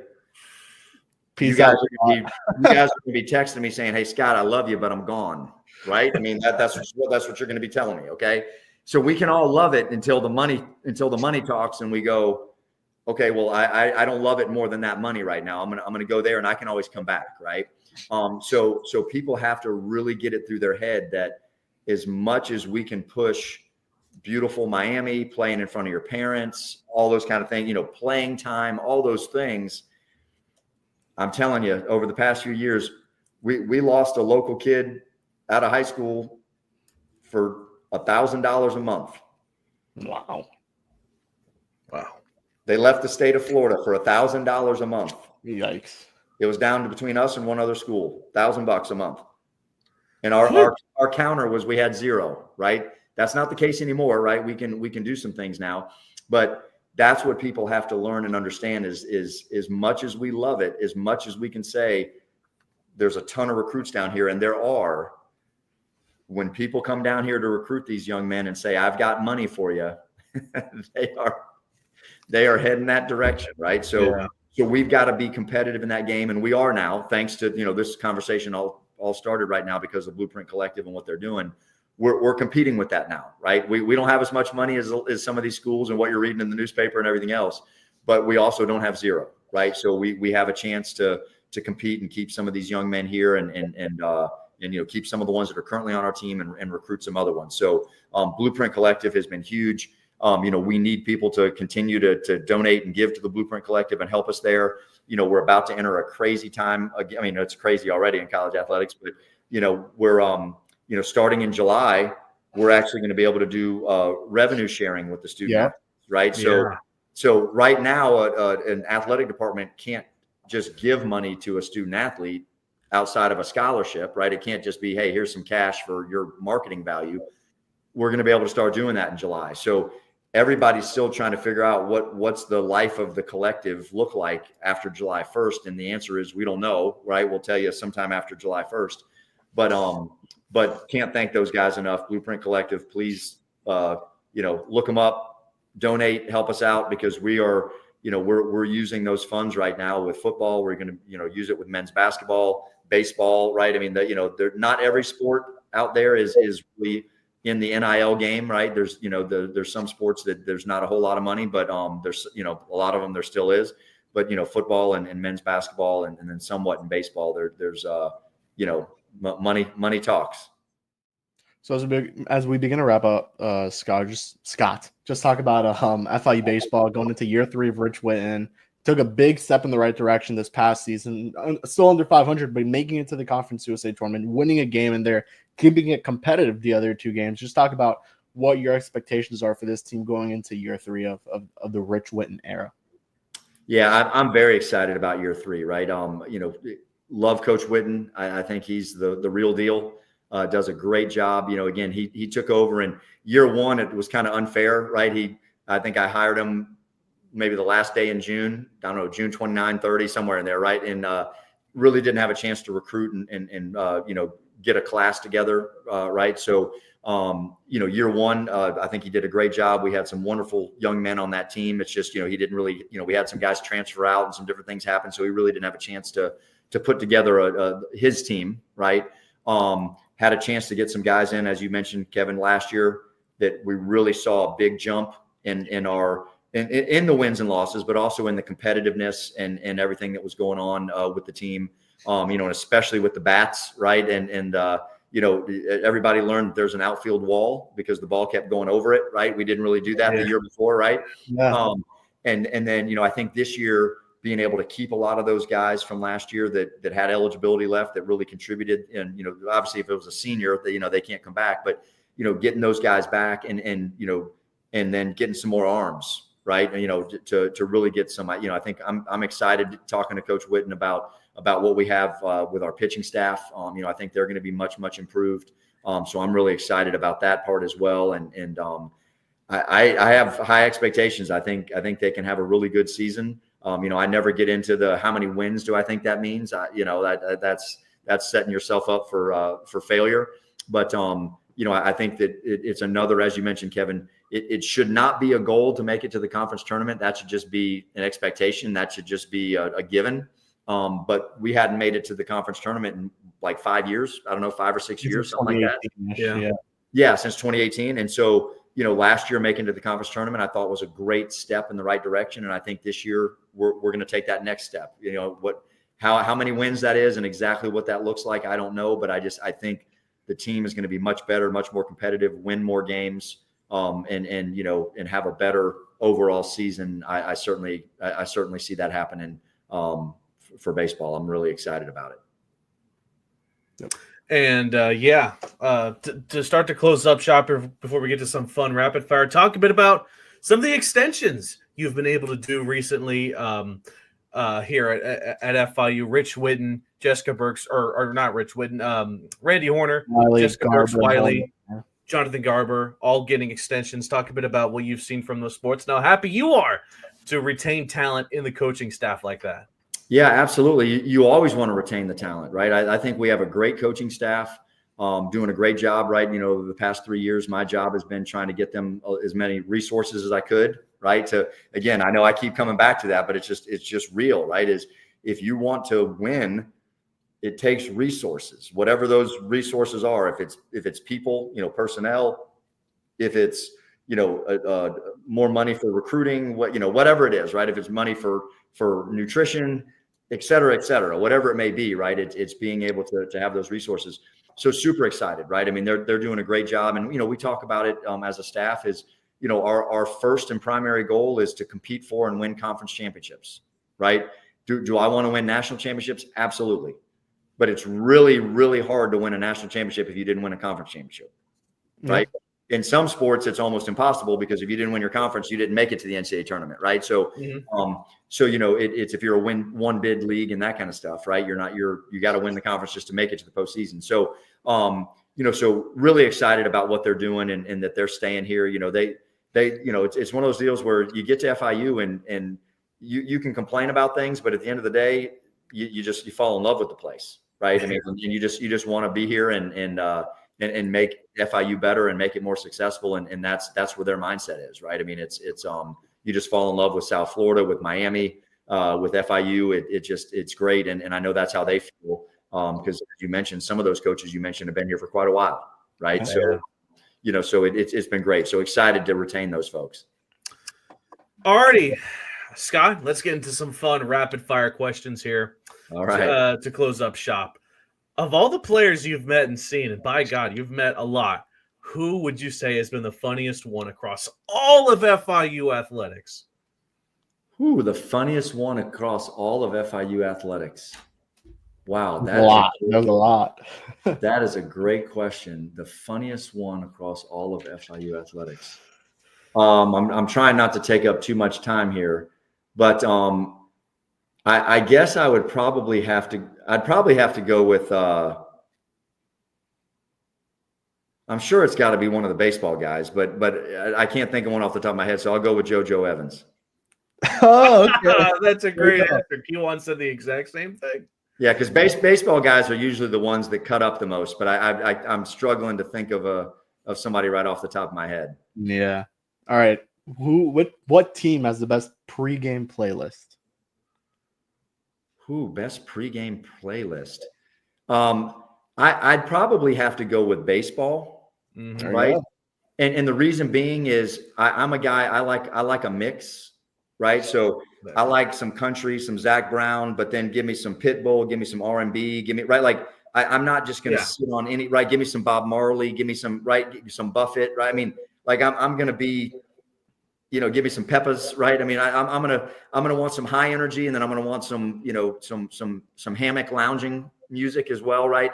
Speaker 3: You guys are going to be texting me saying, hey, Scott, I love you, but I'm gone. Right? I mean, that's what you're going to be telling me. Okay. So we can all love it until the money talks and we go, okay, well, I don't love it more than that money right now. I'm gonna go there and I can always come back, right? So people have to really get it through their head that as much as we can push beautiful Miami, playing in front of your parents, all those kind of things, playing time, all those things. I'm telling you, over the past few years, we lost a local kid out of high school for $1,000 a month.
Speaker 2: Wow.
Speaker 3: They left the state of Florida for $1,000 a month.
Speaker 2: Yikes.
Speaker 3: It was down to between us and one other school, $1,000 a month. And our counter was we had zero, right? That's not the case anymore, right? We can do some things now, but that's what people have to learn and understand is as much as we love it, as much as we can say there's a ton of recruits down here, and there are. When people come down here to recruit these young men and say, I've got money for you, they are heading that direction, right? So we've got to be competitive in that game, and we are now, thanks to this conversation all started right now because of Blueprint Collective and what they're doing. We're competing with that now, right? We don't have as much money as some of these schools and what you're reading in the newspaper and everything else, but we also don't have zero, right? So we have a chance to compete and keep some of these young men here and keep some of the ones that are currently on our team and recruit some other ones. So Blueprint Collective has been huge. We need people to continue to donate and give to the Blueprint Collective and help us there. We're about to enter a crazy time. I mean, it's crazy already in college athletics, but we're starting in July, we're actually going to be able to do revenue sharing with the student athletes, right? So right now, an athletic department can't just give money to a student athlete outside of a scholarship, right? It can't just be, hey, here's some cash for your marketing value. We're going to be able to start doing that in July. So everybody's still trying to figure out what's the life of the collective look like after July 1st. And the answer is, we don't know, right? We'll tell you sometime after July 1st, but can't thank those guys enough. Blueprint Collective, please, look them up, donate, help us out, because we are, we're using those funds right now with football. We're going to, use it with men's basketball, baseball, right? I mean, not every sport out there is really in the NIL game, right? There's, there's some sports that there's not a whole lot of money, but there's, a lot of them there still is. But, football and men's basketball and then somewhat in baseball, there's money talks.
Speaker 2: So as we begin to wrap up, Scott, just talk about FIU baseball going into year 3 of Rich Whitten. Took a big step in the right direction this past season, still under 500, but making it to the Conference USA tournament, winning a game in there, keeping it competitive the other 2 games. Just talk about what your expectations are for this team going into year 3 of the Rich Whitten era.
Speaker 3: Yeah, I'm very excited about year 3, right? Love Coach Whitten. I think he's the real deal. Does a great job. Again, he took over in year 1. It was kind of unfair, right? I think I hired him maybe the last day in June, I don't know, June 29, 30, somewhere in there, right? And really didn't have a chance to recruit and get a class together, right? So, year 1, I think he did a great job. We had some wonderful young men on that team. It's just, he didn't really, we had some guys transfer out and some different things happen. So he really didn't have a chance to put together his team, right? Had a chance to get some guys in, as you mentioned, Kevin, last year, that we really saw a big jump in the wins and losses, but also in the competitiveness and everything that was going on with the team, and especially with the bats, right? And everybody learned there's an outfield wall because the ball kept going over it, right? We didn't really do that the year before, right?
Speaker 2: Yeah.
Speaker 3: And then, I think this year, being able to keep a lot of those guys from last year that had eligibility left that really contributed. And, obviously if it was a senior, they can't come back, but, getting those guys back and then getting some more arms, right? And, to really get some, I think I'm excited talking to Coach Whitten about what we have with our pitching staff. I think they're going to be much, much improved. So I'm really excited about that part as well. And I have high expectations. I think they can have a really good season. I never get into the how many wins do I think that means. That's setting yourself up for failure. But I think that it's another, as you mentioned, Kevin. It should not be a goal to make it to the conference tournament. That should just be an expectation. That should just be a given. But we hadn't made it to the conference tournament in like 5 years. I don't know, 5 or 6 years, something like that. Yeah, since 2018. And so, last year making to the conference tournament, I thought was a great step in the right direction. And I think this year we're going to take that next step. How many wins that is and exactly what that looks like, I don't know. But I think the team is going to be much better, much more competitive, win more games, and have a better overall season. I certainly see that happening for baseball. I'm really excited about it.
Speaker 2: Yep.
Speaker 1: And to start to close up shop before we get to some fun rapid fire, talk a bit about some of the extensions you've been able to do recently here at FIU. Rich Whitten, Jessica Burks, or not Rich Whitten, Randy Horner,
Speaker 2: Wiley,
Speaker 1: Jessica Burks,
Speaker 2: Garber,
Speaker 1: Wiley,
Speaker 2: Horner.
Speaker 1: Jonathan Garber, all getting extensions. Talk a bit about what you've seen from those sports. Now, how happy you are to retain talent in the coaching staff like that.
Speaker 3: Yeah, absolutely. You always want to retain the talent, right? I think we have a great coaching staff doing a great job, right? The past 3 years, my job has been trying to get them as many resources as I could, right? Again, I know I keep coming back to that, but it's just real, right? Is if you want to win, it takes resources, whatever those resources are. If it's people, personnel, if it's more money for recruiting, whatever it is, right? If it's money for nutrition, et cetera, whatever it may be, right? It's being able to have those resources. So super excited, right? I mean, they're doing a great job. And, we talk about it as a staff is, our first and primary goal is to compete for and win conference championships, right? Do I want to win national championships? Absolutely. But it's really, really hard to win a national championship if you didn't win a conference championship, right? Yeah. In some sports, it's almost impossible because if you didn't win your conference, you didn't make it to the NCAA tournament, right? So, it's if you're a one bid league and that kind of stuff, right? You got to win the conference just to make it to the postseason. So, so really excited about what they're doing and that they're staying here. It's one of those deals where you get to FIU and you can complain about things, but at the end of the day, you fall in love with the place, right? I mean, and you just want to be here and make FIU better and make it more successful. And that's where their mindset is, right? I mean, it's you just fall in love with South Florida, with Miami, with FIU. It's great. And I know that's how they feel. Because as you mentioned, some of those coaches you mentioned have been here for quite a while, right? So, so it's been great. So excited to retain those folks.
Speaker 1: Alrighty, Scott, let's get into some fun rapid fire questions here.
Speaker 3: All right.
Speaker 1: To close up shop. Of all the players you've met and seen, and by God, you've met a lot, who would you say has been the funniest one across all of FIU athletics?
Speaker 3: Ooh, the funniest one across all of FIU athletics. Wow,
Speaker 2: that's a lot.
Speaker 3: That is a great question. The funniest one across all of FIU athletics. I'm trying not to take up too much time here, but I guess I'd probably have to go with I'm sure it's got to be one of the baseball guys, but I can't think of one off the top of my head, so I'll go with JoJo Evans.
Speaker 1: Oh, okay. That's a great answer. Q1 said the exact same thing.
Speaker 3: Yeah, because baseball guys are usually the ones that cut up the most, but I'm struggling to think of somebody right off the top of my head.
Speaker 2: Yeah. All right. What team has the best pregame playlist?
Speaker 3: Best pregame playlist. I'd probably have to go with baseball, right? And the reason being is I'm a guy, I like a mix, right? So I like some country, some Zach Brown, but then give me some Pitbull, give me some R&B, give me right. Like I'm not just going to sit on any right. Give me some Bob Marley, give me some some Buffett, right? I mean, like I'm going to be, give me some Peppas, right? I mean, I'm gonna want some high energy, and then I'm gonna want some, some hammock lounging music as well, right?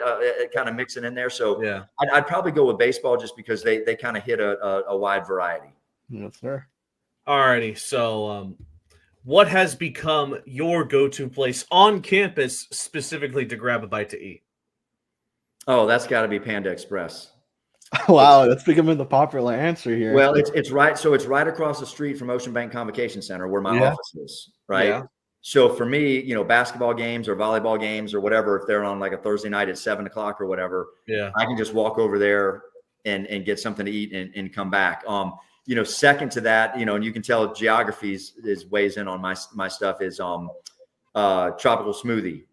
Speaker 3: Kind of mixing in there. So yeah, I'd probably go with baseball just because they kind of hit a wide variety.
Speaker 2: Yes, sir.
Speaker 1: Alrighty, so what has become your go-to place on campus specifically to grab a bite to eat?
Speaker 3: Oh, that's got to be Panda Express.
Speaker 2: Wow, that's becoming the popular answer here.
Speaker 3: Well, it's right. So it's right across the street from Ocean Bank Convocation Center where my office is, right? Yeah. So for me, basketball games or volleyball games or whatever, if they're on like a Thursday night at 7:00 or whatever, I can just walk over there and get something to eat and come back. Second to that, and you can tell geography is weighs in on my stuff is Tropical Smoothie.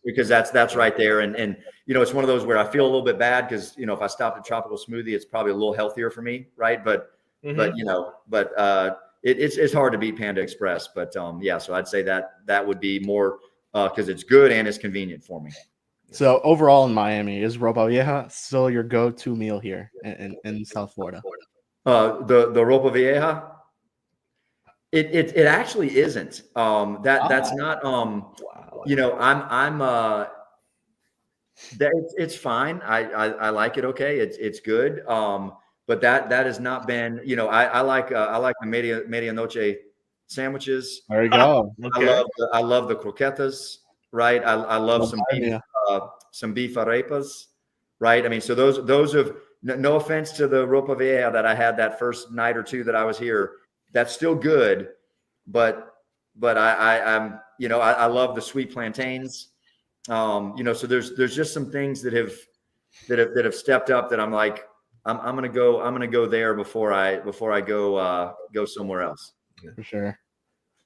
Speaker 3: Because that's right there. And it's one of those where I feel a little bit bad because, if I stopped at Tropical Smoothie, it's probably a little healthier for me. Right. But it's hard to beat Panda Express. But so I'd say that would be more because it's good and it's convenient for me.
Speaker 2: So overall in Miami, is Ropa Vieja still your go-to meal here in South Florida?
Speaker 3: The Ropa Vieja? It actually isn't. That's not It's fine. I like it. Okay. It's good. But that has not been, I like the medianoche sandwiches.
Speaker 2: There you go.
Speaker 1: Okay.
Speaker 3: I love the croquetas, right? I love some beef arepas, right? I mean, so those have, no offense to the ropa vieja that I had that first night or two that I was here, that's still good, but I'm, I love the sweet plantains. So there's just some things that have stepped up that I'm like, I'm gonna go there before I go somewhere else.
Speaker 2: For sure.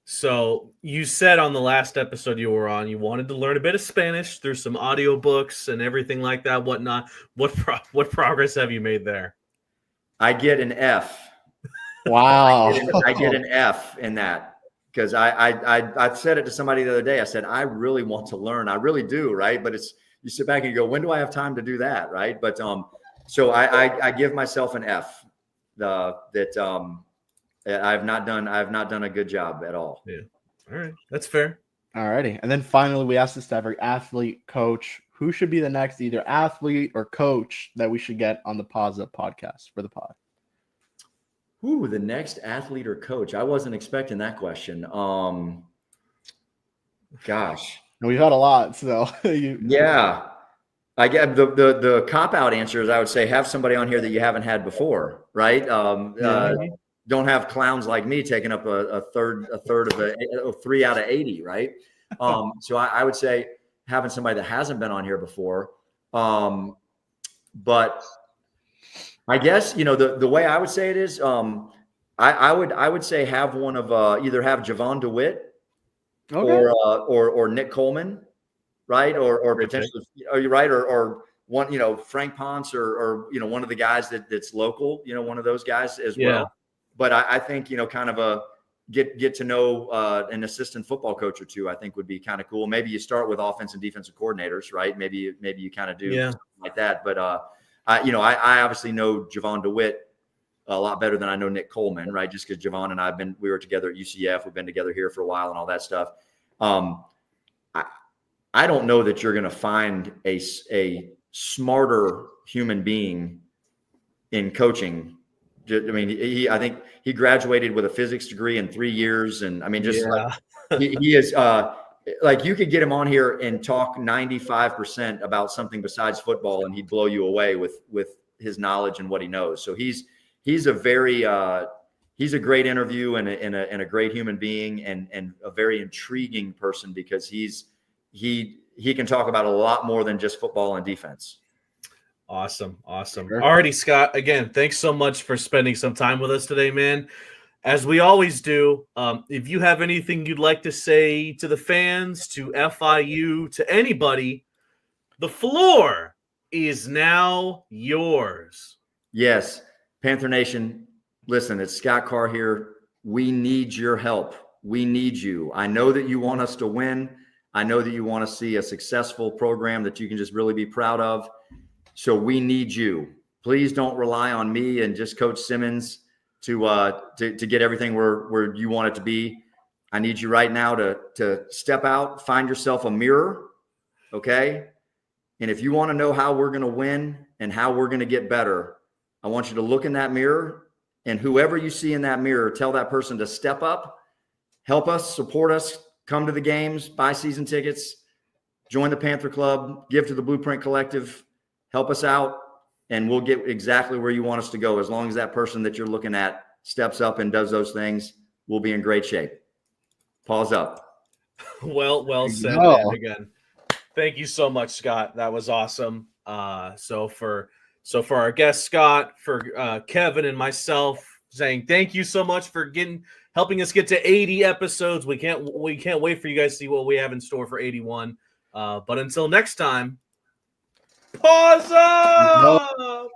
Speaker 1: So you said on the last episode you were on, you wanted to learn a bit of Spanish through some audiobooks and everything like that, whatnot. What progress have you made there?
Speaker 3: I get an F.
Speaker 2: Wow.
Speaker 3: I get an F in that because I said it to somebody the other day. I said, I really want to learn. I really do. Right. But you sit back and you go, when do I have time to do that? Right. But, so I give myself an F that I've not done a good job at all.
Speaker 1: Yeah. All right. That's fair.
Speaker 2: All righty. And then finally, we asked this to every athlete, coach, who should be the next either athlete or coach that we should get on the Paws Up podcast for the pod?
Speaker 3: Ooh, the next athlete or coach. I wasn't expecting that question. Gosh.
Speaker 2: We've had a lot. So
Speaker 3: yeah. I get the cop-out answer is I would say have somebody on here that you haven't had before, right? Don't have clowns like me taking up a third of 3 out of 80, right? So I would say having somebody that hasn't been on here before. But I guess, the way I would say it is I would say have one of either have Javon DeWitt or Nick Coleman. Right. Or potentially, right. Or one, Frank Ponce or one of the guys that's local, one of those guys as well. But I think, kind of get to know an assistant football coach or two, I think would be kind of cool. Maybe you start with offense and defensive coordinators, right? Maybe you kind of do something like that. But, I obviously know Javon DeWitt a lot better than I know Nick Coleman, right? Just because Javon and we were together at UCF. We've been together here for a while and all that stuff. I don't know that you're going to find a smarter human being in coaching. I mean, I think he graduated with a physics degree in 3 years. And I mean, just like he is like, you could get him on here and talk 95% about something besides football and he'd blow you away with his knowledge and what he knows. So he's a great interview and a great human being and a very intriguing person because he can talk about a lot more than just football and defense.
Speaker 1: Awesome.
Speaker 2: Sure.
Speaker 1: Alrighty, Scott, again, thanks so much for spending some time with us today, man. As we always do, if you have anything you'd like to say to the fans, to FIU, to anybody, the floor is now yours.
Speaker 3: Yes. Panther Nation, listen, it's Scott Carr here. We need your help. We need you. I know that you want us to win. I know that you want to see a successful program that you can just really be proud of. So we need you. Please don't rely on me and just Coach Simmons to get everything where you want it to be. I need you right now to step out, find yourself a mirror, okay? And if you want to know how we're going to win and how we're going to get better, I want you to look in that mirror, and whoever you see in that mirror, tell that person to step up, help us, support us, come to the games, buy season tickets, join the Panther Club, give to the Blueprint Collective, help us out, and we'll get exactly where you want us to go. As long as that person that you're looking at steps up and does those things, we'll be in great shape. Paws up.
Speaker 1: Well said, man. Again, thank you so much, Scott. That was awesome. So for our guest, Scott, for Kevin and myself, saying thank you so much for helping us get to 80 episodes. We can't wait for you guys to see what we have in store for 81. But until next time, Paws up!